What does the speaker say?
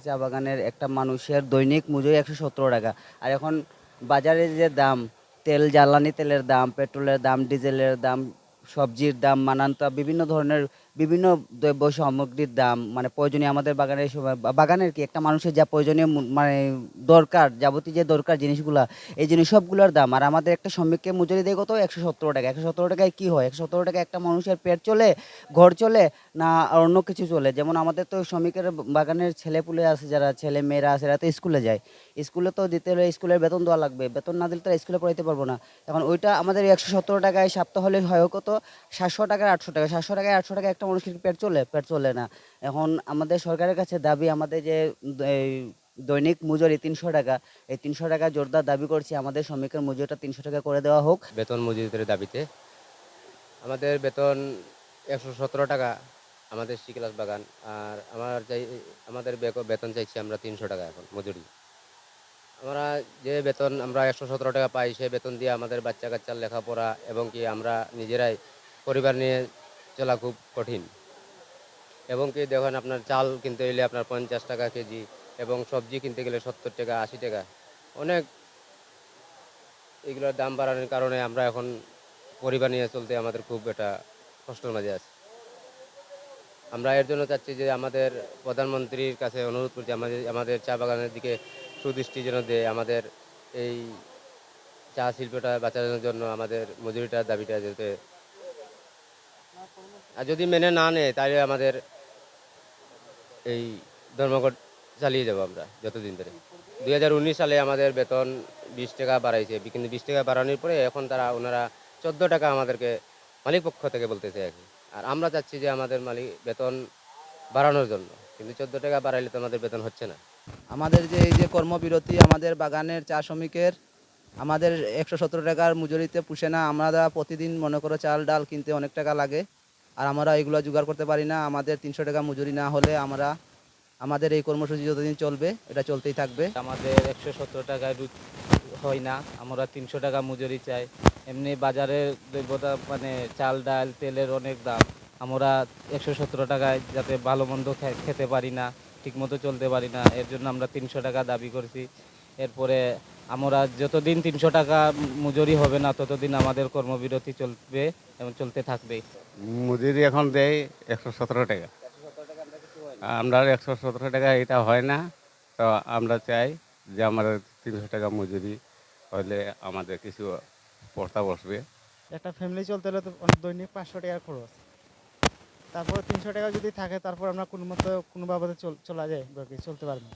চা বাগানের একটা মানুষের দৈনিক মজুরি 117 টাকা। আর এখন বাজারে যে দাম, জ্বালানি তেলের দাম, পেট্রোলের দাম, ডিজেলের দাম, সবজির দাম, মানানতা বিভিন্ন ধরনের বিভিন্ন দ্রব্য সামগ্রীর দাম, মানে প্রয়োজনীয় আমাদের বাগানের সময় বাগানের কি একটা মানুষের যা প্রয়োজনীয় মানে দরকার, যাবতীয় যে দরকার জিনিসগুলা, এই জিনিস সবগুলোর দাম। আর আমাদের একটা শ্রমিককে মজুরি দেয় কত? 117 টাকা। 117 টাকায় কি হয়? 117 টাকা একটা মানুষের পেট চলে, ঘর চলে, না আর অন্য কিছু চলে? যেমন আমাদের তো শ্রমিকের বাগানের ছেলেপুলে আছে, যারা ছেলে মেয়েরা আছে, এরা তো স্কুলে যায়। স্কুলে তো দিতে হলে স্কুলের বেতন দেওয়া লাগবে, বেতন না দিলে তো স্কুলে পড়াইতে পারবো না। এখন ওইটা আমাদের 117 টাকায় সপ্তাহ হলে হয় কত? 700 টাকা 800 টাকা। 700 টাকায় 800 টাকা একটা মানুষের পেট চলে? পেট চলে না। এখন আমাদের সরকারের কাছে দাবি, আমাদের যে এই দৈনিক মজুরি 300 টাকা, এই 300 টাকা জোরদার দাবি করছি, আমাদের শ্রমিকের মজুরিটা 300 টাকা করে দেওয়া হোক। বেতন মজুরিদের দাবিতে আমাদের বেতন 117 টাকা আমাদের শিকলাস বাগান। আর আমাদের বেতন চাইছি আমরা 300 টাকা এখন মজুরি। আমরা যে বেতন আমরা 117 টাকা পাই, সেই বেতন দিয়ে আমাদের বাচ্চা কাচ্চার লেখাপড়া এবং কি আমরা নিজেরাই পরিবার নিয়ে চলা খুব কঠিন। এবং কি দেখেন, আপনার চাল কিনতে গেলে আপনার 50 টাকা কেজি, এবং সবজি কিনতে গেলে 70 টাকা 80 টাকা। অনেক এগুলোর দাম বাড়ানোর কারণে আমরা এখন পরিবার নিয়ে চলতে আমাদের খুব একটা কষ্টের মাঝে আছে। আমরা এর জন্য চাচ্ছি যে আমাদের প্রধানমন্ত্রীর কাছে অনুরোধ করছি, আমাদের চা বাগানের দিকে সুদৃষ্টি যেন দেয়, আমাদের এই চা শিল্পটা বাঁচানোর জন্য আমাদের মজুরিটার দাবিটা যাতে, আর যদি মেনে না নেয় তাহলে আমাদের এই ধর্মঘট চালিয়ে যাব আমরা যতদিন ধরে। 2019 সালে আমাদের বেতন 20 টাকা বাড়াইছে, কিন্তু 20 টাকা বাড়ানোর পরে এখন ওনারা 14 টাকা আমাদেরকে মালিক পক্ষ থেকে বলতেছে আর কি। আর আমরা চাচ্ছি যে আমাদের বেতন বাড়ানোর জন্য, কিন্তু 14 টাকা বাড়াইলে তো আমাদের বেতন হচ্ছে না। আমাদের যে এই যে কর্মবিরতি, আমাদের বাগানের চা শ্রমিকের আমাদের 117 টাকার মজুরিতে পুষে না। আমরা প্রতিদিন মনে করো চাল ডাল কিনতে অনেক টাকা লাগে, আর আমরা এগুলো জোগাড় করতে পারি না। আমাদের 300 টাকা মজুরি না হলে আমাদের এই কর্মসূচি যতদিন চলবে, এটা চলতেই থাকবে। আমাদের 117 টাকায় হয় না, আমরা 300 টাকা মজুরি চাই। এমনি বাজারের দ্রব্যতা মানে চাল ডাল তেলের অনেক দাম, আমরা 117 টাকায় যাতে ভালো মন্দ খেতে পারি না, ঠিকমতো চলতে পারি না, এর জন্য আমরা 300 টাকা দাবি করছি। এরপরে আমরা যতদিন 300 টাকা মজুরি হবে না, ততদিন আমাদের কর্মবিরতি চলবে এবং চলতে থাকবে। মজুরি এখন দেয় 117 টাকা। আমরা 117 টাকা এটা হয় না। তো আমরা চাই যে আমাদের 300 টাকা মজুরি হলে আমাদের কিছু পড়তা বসবে। একটা ফ্যামিলি চলতে হলে তো অনেক দৈনিক 500 টাকা খরচ, তারপর 300 টাকা যদি থাকে তারপর আমরা কোনো মতো কোনো বাবদে চলা যায়, চলতে পারবো।